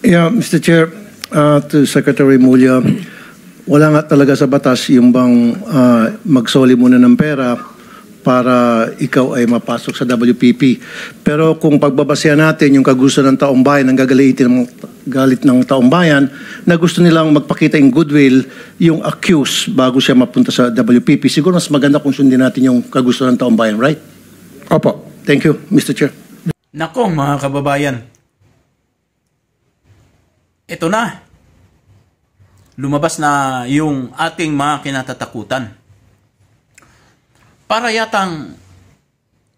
Yeah, Mr. Chair, to Secretary Mulya, wala nga talaga sa batas yung bang magsoli muna ng pera para ikaw ay mapasok sa WPP. Pero kung pagbabasehan natin yung kagusto ng taong bayan, ang galit ng taong bayan, na gusto nilang magpakita yung goodwill, yung accused bago siya mapunta sa WPP, siguro mas maganda kung sundin natin yung kagusto ng taong bayan, right? Opo. Thank you, Mr. Chair. Nako mga kababayan, ito na. Lumabas na yung ating mga kinatatakutan. Para yatang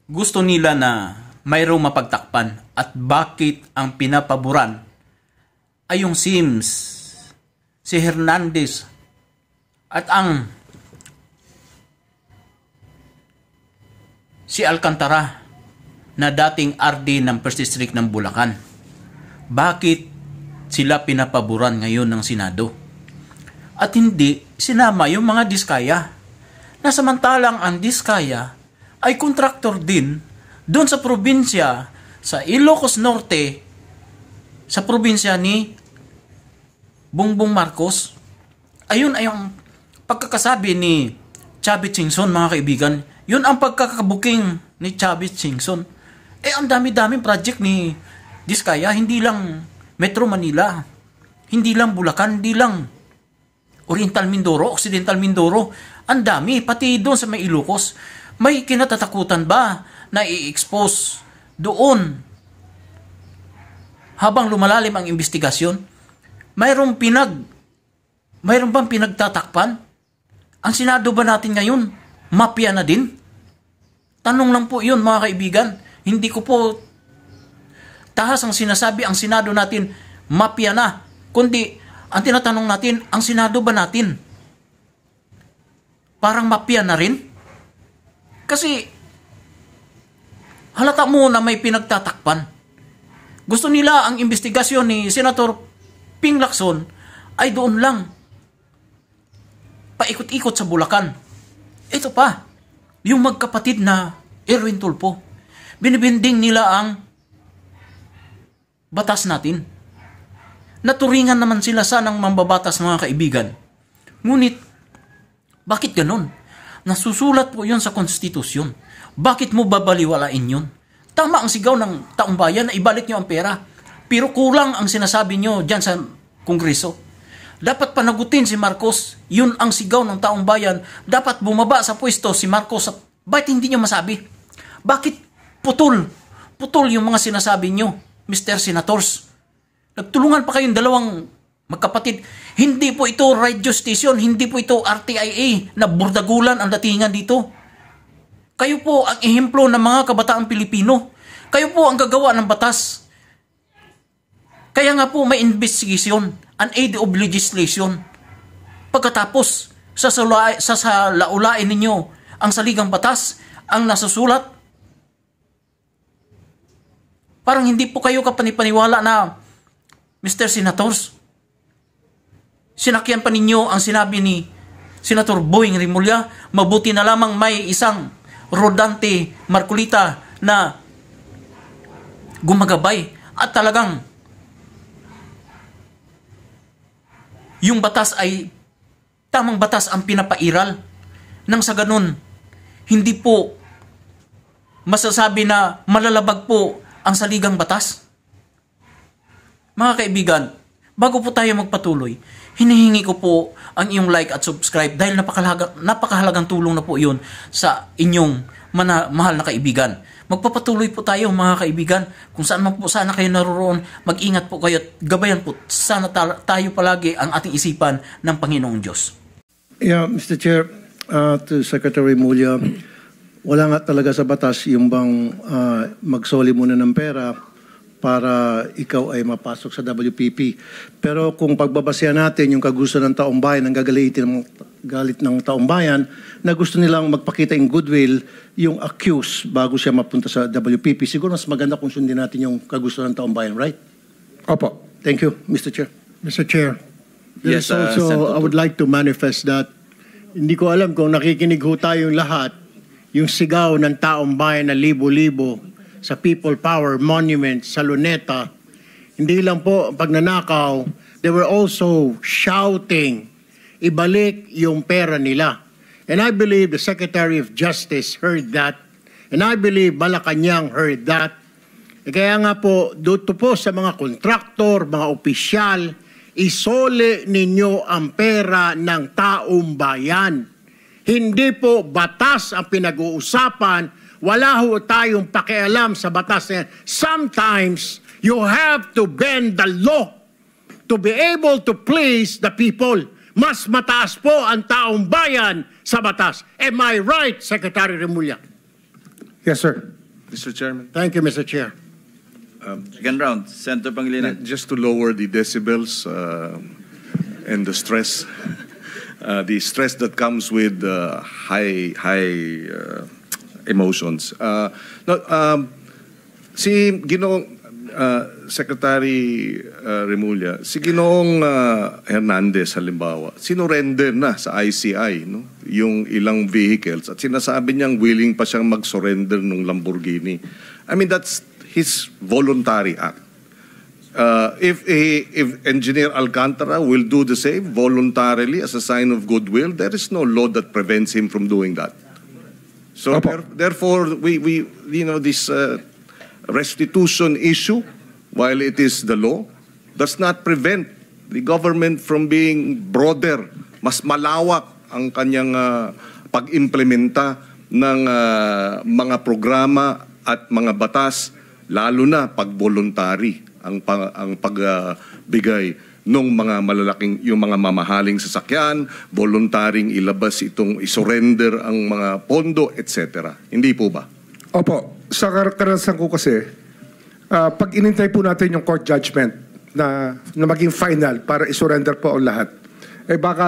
gusto nila na mayroong mapagtakpan at bakit ang pinapaboran ay yung Sims, si Hernandez at ang si Alcantara na dating RD ng First District ng Bulacan. Bakit sila pinapaboran ngayon ng Senado? At hindi sinama yung mga Diskaya. Na samantalang ang Diskaya ay kontraktor din doon sa probinsya, sa Ilocos Norte, sa probinsya ni Bongbong Marcos. Ayun ay ang pagkakasabi ni Chavit Singson, mga kaibigan. Yun ang pagkakabuking ni Chavit Singson. Ang dami-daming project ni Diskaya, hindi lang Metro Manila, hindi lang Bulacan, hindi lang Oriental Mindoro, Occidental Mindoro. Ang dami, pati doon sa may Ilocos. May kinatatakutan ba na i-expose doon habang lumalalim ang investigasyon? Mayroon bang pinagtatakpan? Ang Senado ba natin ngayon, mafia na din? Tanong lang po yun, mga kaibigan. Hindi ko po tahas ang sinasabi ang Senado natin, mafia na. Kundi, ang tinatanong natin, ang Senado ba natin parang mafia na rin? Kasi, halata mo na may pinagtatakpan. Gusto nila ang investigasyon ni Senator Ping Lacson ay doon lang. Paikot-ikot sa Bulacan. Ito pa, yung magkapatid na Erwin Tulfo. Binibinding nila ang batas natin. Naturingan naman sila sanang mambabatas, mga kaibigan. Ngunit, bakit ganun? Nasusulat po yun sa konstitusyon. Bakit mo babaliwalain yun? Tama ang sigaw ng taong bayan na ibalik nyo ang pera. Pero kulang ang sinasabi nyo dyan sa Kongreso. Dapat panagutin si Marcos. Yun ang sigaw ng taong bayan. Dapat bumaba sa pwesto si Marcos. Bakit hindi nyo masabi? Bakit putol? Putol yung mga sinasabi nyo, Mr. Senators. Nagtulungan pa kayong dalawang magkapatid. Hindi po ito radio station, hindi po ito RTIA na burdagulan ang datingan dito. Kayo po ang ehemplo ng mga kabataang Pilipino. Kayo po ang gagawa ng batas. Kaya nga po may investigation, an aid of legislation. Pagkatapos, sasalaulain ninyo ang saligang batas, ang nasusulat. Parang hindi po kayo kapanipaniwala na, Mr. Senators, sinakyan pa ninyo ang sinabi ni Senator Boying Rimulya, mabuti na lamang may isang Rodante Marcolita na gumagabay at talagang yung batas ay tamang batas ang pinapairal. Nang sa ganun, hindi po masasabi na malalabag po ang saligang batas. Mga kaibigan, bago po tayo magpatuloy, hinihingi ko po ang iyong like at subscribe dahil napakahalagang tulong na po iyon sa inyong mahal na kaibigan. Magpapatuloy po tayo, mga kaibigan. Kung saan man po sana kayo naroon, mag-ingat po kayo at gabayan po sana tayo palagi ang ating isipan ng Panginoong Diyos. Yeah, Mr. Chair, to Secretary Mulya, wala nga talaga sa batas yung bang magsoli muna ng pera para ikaw ay mapasok sa WPP. Pero kung pagbabasehan natin yung kagusto ng taong bayan, ang galit ng taong bayan, na gusto nilang magpakita yung goodwill, yung accused bago siya mapunta sa WPP, siguro mas maganda kung sundin natin yung kagusto ng taong bayan, right? Opo. Thank you, Mr. Chair. Mr. Chair, Yes, also, I would like to manifest that hindi ko alam kung nakikinig ho tayong lahat, yung sigaw ng taong bayan na libo-libo sa People Power Monument sa Luneta, Hindi lang po pagnanakaw, they were also shouting, ibalik yung pera nila. And I believe the Secretary of Justice heard that. And I believe Malacanang heard that. Kaya nga po, dito po sa mga kontraktor, mga opisyal, isole ninyo ang pera ng taong bayan. Hindi po batas ang pinag-uusapan. Wala ho tayong pakialam sa batas na yan. Sometimes, you have to bend the law to be able to please the people. Mas mataas po ang taong bayan sa batas. Am I right, Secretary Remulla? Yes, sir. Mr. Chairman, Thank you, Mr. Chair. Second round, Senator Pangilinan. just to lower the decibels and the stress, the stress that comes with high emotions. Si Ginoong Secretary Remulla, si Ginoong Hernandez halimbawa, sinurrender na sa ICI no? Yung ilang vehicles at sinasabi niyang willing pa siyang mag-surrender ng Lamborghini. I mean, that's his voluntary act. If Engineer Alcantara will do the same voluntarily as a sign of goodwill, there is no law that prevents him from doing that. So therefore, we this restitution issue, while it is the law, does not prevent the government from being broader, mas malawak ang kanyang pag-implementa ng mga programa at mga batas, lalo na pag voluntary ang pagbigay ng mga malalaking, yung mga mamahaling sasakyan, voluntaring ilabas itong isurrender ang mga pondo, etc. Hindi po ba? Opo. Sa karanasan ko kasi, pag inintay po natin yung court judgment na maging final para isurrender po ang lahat, eh baka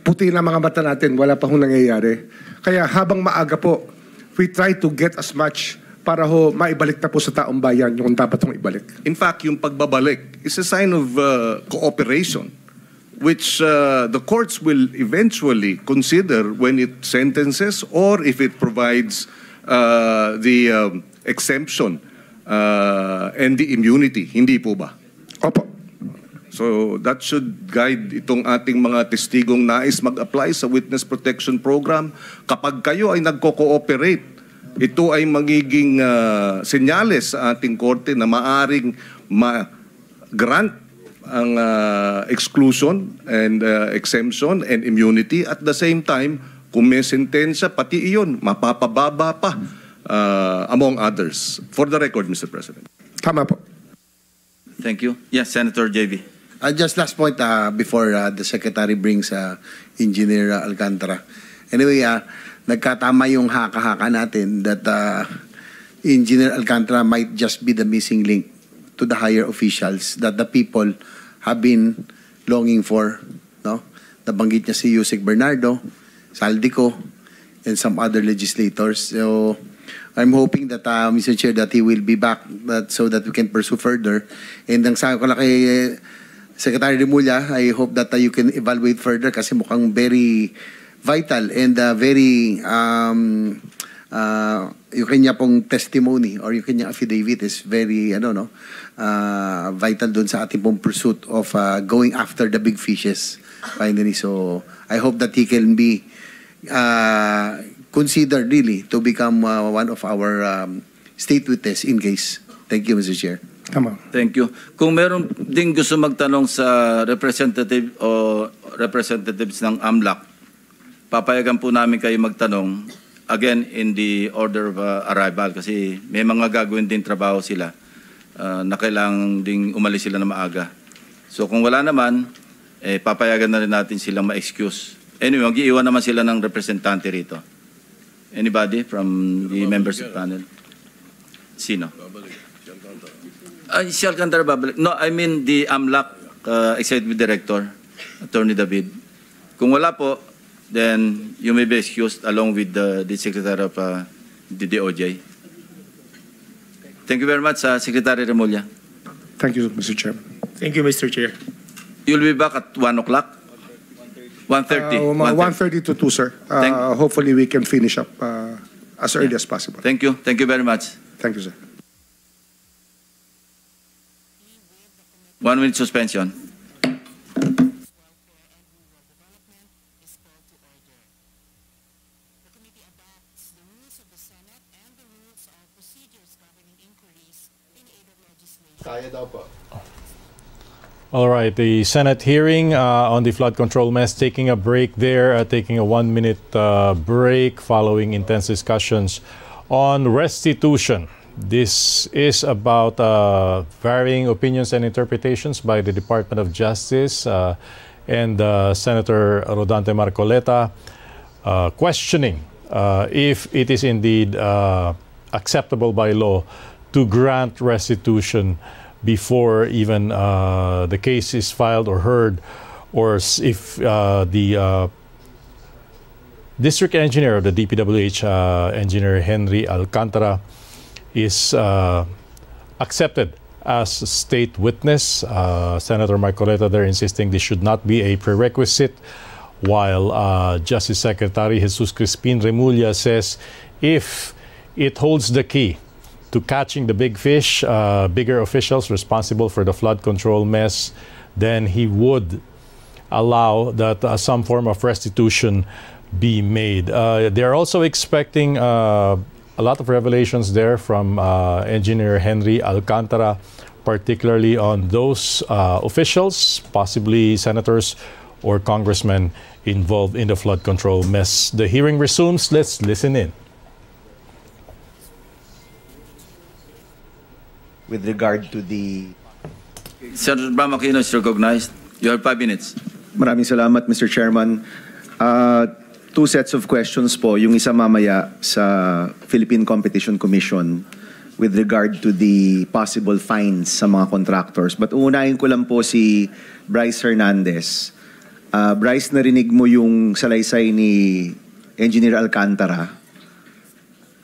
puti na mga mata natin, wala pa hong nangyayari. Kaya habang maaga po, we try to get as much para maibalik na po sa taong bayan yung dapat hong ibalik. In fact, yung pagbabalik is a sign of cooperation, which the courts will eventually consider when it sentences or if it provides the exemption and the immunity. Hindi po ba? Opo. So that should guide itong ating mga testigong nais mag-apply sa Witness Protection Program. Kapag kayo ay nagko-cooperate, ito ay magiging senyales sa ating korte na maaring ma-grant ang exclusion and exemption and immunity. At the same time, kung may sentensya, pati iyon, mapapababa pa among others. For the record, Mr. President. Tama po. Thank you. Yes, Senator JV. Just last point before the Secretary brings Engineer Alcantara. Anyway, nagkatama yung haka-haka natin that Engineer Alcantara might just be the missing link to the higher officials that the people have been longing for. No? Nabanggit niya si Yusek Bernardo, Saldico, and some other legislators. So I'm hoping that, Mr. Chair, that he will be back so that we can pursue further. And ang sabi ko lang kay Secretary Remulla, I hope that you can evaluate further kasi mukhang very vital and very yung kanya pong testimony or yung kanya affidavit is very vital dun sa ating pong pursuit of going after the big fishes finally. So I hope that he can be considered really to become one of our state witness in case. Thank you, Mr. Chair. Tama. Thank you. Kung meron din gusto magtanong sa representative o representatives ng AMLAC, papayagan po namin kayo magtanong again in the order of arrival kasi may mga gagawin din trabaho sila na kailangan ding umalis sila na maaga. So kung wala naman, papayagan na rin natin silang ma-excuse. Anyway, mag-iiwan naman sila ng representante rito. Anybody from the members of the panel? Sino? Si Alcantara babalik. No, I mean the AMLAC Executive Director, Attorney David. Kung wala po, then you may be excused along with the Secretary of the DOJ. Thank you very much, Secretary Remulla. Thank you, Mr. Chairman. Thank you, Mr. Chair. You'll be back at 1 o'clock? 1:30? 1:30 to 2, sir. Hopefully we can finish up as early as possible. Thank you. Thank you very much. Thank you, sir. 1 minute suspension. All right, the Senate hearing on the flood control mess taking a break there, taking a 1 minute break following intense discussions on restitution. This is about varying opinions and interpretations by the Department of Justice and Senator Rodante Marcoleta questioning if it is indeed acceptable by law to grant restitution before even the case is filed or heard, or if the district engineer of the DPWH, Engineer Henry Alcantara, is accepted as a state witness. Senator Marcoleta there insisting this should not be a prerequisite, while Justice Secretary Jesus Crispin Remulla says if it holds the key to catching the big fish, bigger officials responsible for the flood control mess, then he would allow that some form of restitution be made. They're also expecting a lot of revelations there from Engineer Henry Alcantara, particularly on those officials, possibly senators or congressmen involved in the flood control mess. The hearing resumes. Let's listen in. With regard to the... Senator Bam Aquino is recognized. You have 5 minutes. Maraming salamat, Mr. Chairman. Two sets of questions po. Yung isa mamaya sa Philippine Competition Commission with regard to the possible fines sa mga contractors. But uunahin ko lang po si Bryce Hernandez. Bryce, narinig mo yung salaysay ni Engineer Alcantara.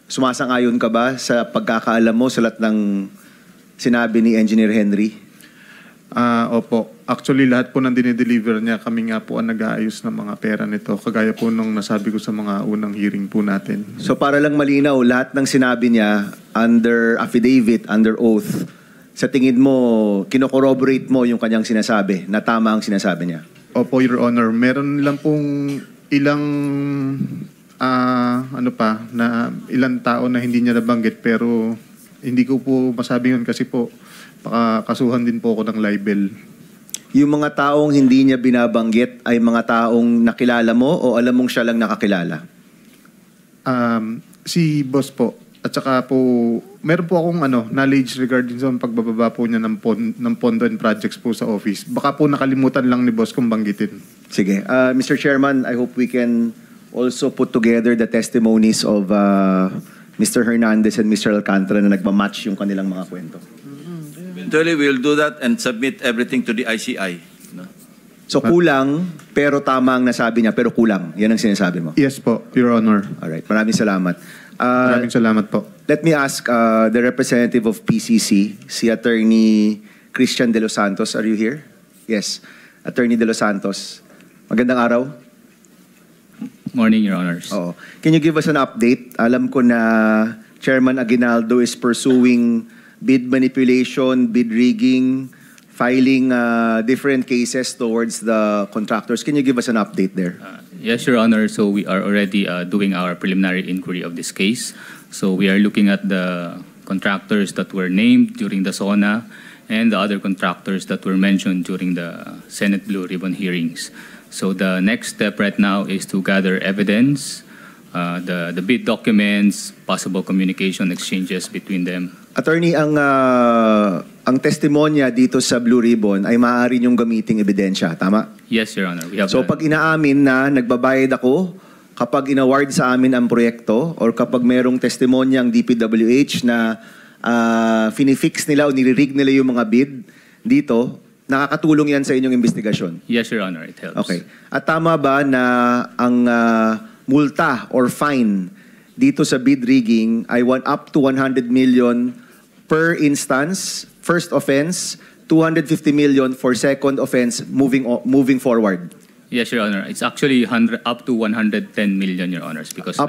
Sumasang-ayon ka ba sa pagkakaalam mo sa lahat ng sinabi ni Engineer Henry? Opo. Actually, lahat po ng dinideliver niya, kami nga po ang nag-aayos ng mga pera nito. Kagaya po nung nasabi ko sa mga unang hearing po natin. So para lang malinaw, lahat ng sinabi niya under affidavit, under oath, sa tingin mo, kinocorroborate mo yung kanyang sinasabi, na tama ang sinasabi niya? Opo, Your Honor. Meron lang pong ilang na ilang tao na hindi niya nabanggit, pero hindi ko po masabi yun kasi po baka kasuhan din po ako ng libel. Yung mga taong hindi niya binabanggit ay mga taong nakilala mo o alam mong siya lang nakakilala? Si boss po. At saka po, meron po akong knowledge regarding sa pagbababa po niya ng pondo and projects po sa office. Baka po nakalimutan lang ni boss kung banggitin. Sige. Mr. Chairman, I hope we can also put together the testimonies of Mr. Hernandez and Mr. Alcantara na nagmamatch yung kanilang mga kwento. Eventually, we'll do that and submit everything to the ICI. No? So kulang, pero tama ang nasabi niya, pero kulang. Yan ang sinasabi mo? Yes po, Your Honor. Alright, maraming salamat. Maraming salamat po. Let me ask the representative of PCC, si Attorney Christian De Los Santos. Are you here? Yes. Attorney De Los Santos. Magandang araw. Morning, Your Honors. Oo. Can you give us an update? Alam ko na Chairman Aguinaldo is pursuing bid manipulation, bid rigging, filing different cases towards the contractors. Can you give us an update there? Yes, Your Honor. So we are already doing our preliminary inquiry of this case. So we are looking at the contractors that were named during the SONA and the other contractors that were mentioned during the Senate Blue Ribbon hearings. So the next step right now is to gather evidence, the bid documents, possible communication exchanges between them. Attorney, ang testimonya dito sa Blue Ribbon ay maaari niyong gamiting ebidensya, tama? Yes, Your Honor. We have so pag inaamin na nagbabayad ako, kapag inaward sa amin ang proyekto, or kapag merong testimonya ang DPWH na finifix nila o nilirig nila yung mga bid dito, nakakatulong yan sa inyong investigasyon? Yes, Your Honor. It helps. Okay. At tama ba na ang multa or fine dito sa bid rigging ay up to 100 million per instance, first offense, 250 million for second offense moving forward? Yes, Your Honor. It's actually up to 110 million, Your Honors, because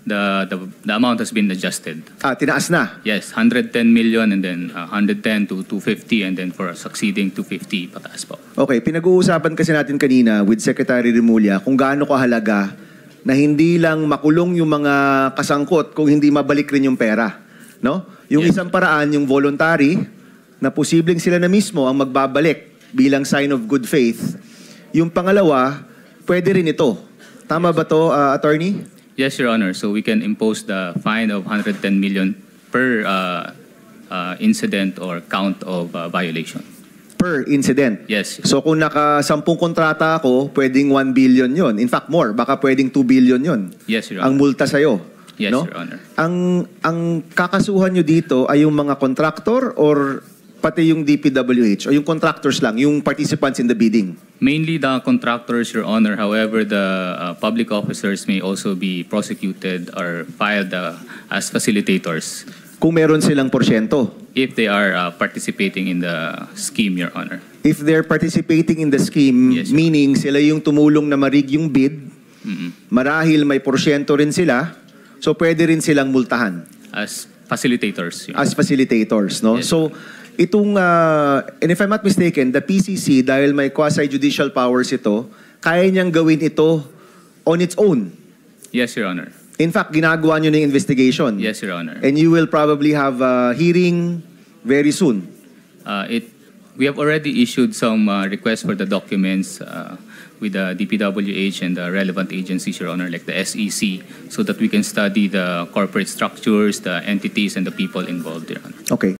the amount has been adjusted. Tinaas na. Yes, 110 million and then 110 to 250 and then for succeeding 250 pataas po. Okay, pinag-uusapan kasi natin kanina with Secretary Remulla kung gaano kahalaga na hindi lang makulong yung mga kasangkot kung hindi mabalik rin yung pera. No? Yung Yes. isang paraan, yung voluntary, na posibleng sila na mismo ang magbabalik bilang sign of good faith. Yung pangalawa, pwede rin ito. Tama ba to, Attorney? Yes, Your Honor. So we can impose the fine of 110 million per incident or count of violation. Per incident. Yes. So kung naka 10 kontrata ako, pwedeng 1 billion yon. In fact, more. Baka pwedeng 2 billion yon. Yes, Your Ang Honor. multa sa'yo. Yes, no? Your Honor. Ang kakasuhan nyo dito ay yung mga contractor or pati yung DPWH o yung contractors lang, yung participants in the bidding? Mainly the contractors, Your Honor. However, the public officers may also be prosecuted or filed as facilitators Kung meron silang porsyento. if they are participating in the scheme, Your Honor. If they're participating in the scheme, Yes, Your meaning sila yung tumulong na marig yung bid, marahil may porsyento rin sila, so pwede rin silang multahan As facilitators. Your as facilitators, no? Yes. So itong and if I'm not mistaken, the PCC dahil may quasi-judicial powers ito, kaya niyang gawin ito on its own. Yes, Your Honor. In fact, ginagawa niyo na yung investigation. Yes, Your Honor. And you will probably have a hearing very soon. We have already issued some requests for the documents with the DPWH and the relevant agencies, Your Honor, like the SEC, so that we can study the corporate structures, the entities, and the people involved, Your Honor. Okay.